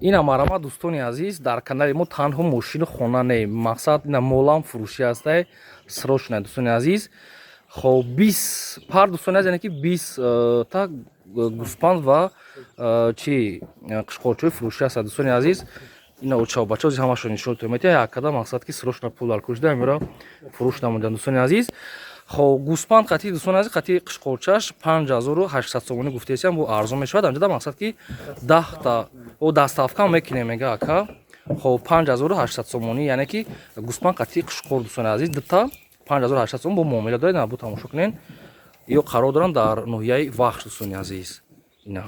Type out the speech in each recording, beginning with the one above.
ина марама дӯстони азиз дар канали мо танҳо мошини хона не мақсад ина молам фурӯшӣ астае срочно дӯстони азиз. хоб 20 пар дӯстони азиз яъне ки 20 та гӯспанд ва чи қишқорчои фурӯшӣ аста дӯстони азиз. ина очаобача ҳамашон нишонтон мета яккада мақсад ки срочно пул алкушда амира фурӯш намудан дӯстони азиз. хоб гӯспанд қати дӯстони азиз қати қишқорчаш 5800 сомонӣ гуфтесам бо арзон мешавад анҷода мақсад ки 10 та о даставка мекунем мега ака. хоб 5800 сомонӣ яъне ки гӯспанд қати қишқор дӯстони азиз дта 5800 сомон бо муомила доред ина бу тамошо кунен. ё қарор доранд дар ноҳияи вахш дӯстони азиз. ина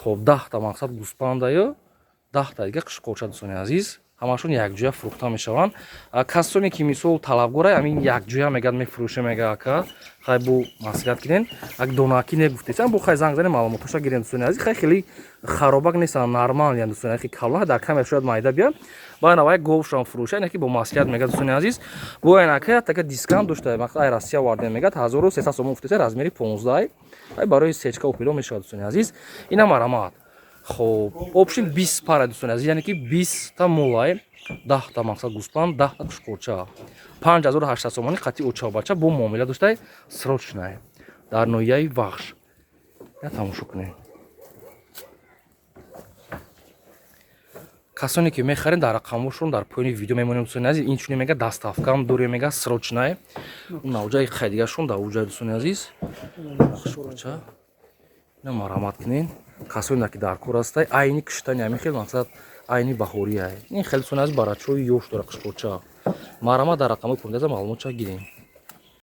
хоб 10 та мақсад гӯспанда ё 10 та дига қишқорча дӯстони азиз ҳамашон якҷоя фурӯхта мешаванд. касоне ки мисол талабгора амин якҷоя мегӯяд мефурӯше мега ака хай бу маслиҳат гирен ак донаки негуфтесам бу хай занг занем маълумоташа гирен дӯстони азиз хай хеле харобак нестанд нормал ян дӯстони азиз калон дар камер шояд майда бияд ба навай говшон фурӯша яъне ки бо маслиҳат мегӯяд дӯстони азиз бу айн ака така дискаунт дошта мақсад ай Россия вардем мегӯяд 1300 сомон гуфтеса размери 15 ай барои сечка опило мешавад дӯстони азиз. ина марамад хоб обшин 20 пара дӯстони азиз яъне ки 20 та молай 10 та мақсад гӯспанд 10 та қишқорча 5800 сомонӣ қати очаобача бо муомила доштай срочное дар ноҳияи вахш. я тамошо кунем. касоне ки мехарен дар рақамошон дар поёни видео мемонем дӯстони азиз инчунин мега даставкам дорем мега срочное навҷаи хайдигашон дар уҷаи дӯстони азиз қишқорча ина марҳамат кунен. касоне ки дар кор астай айни киштани ҳамин хел мақсад айни баҳория ин хел дӯстони азиз барачаҳои ёш дора қишқорча марҳамат дар рақамои пурназа маълумотша гирем.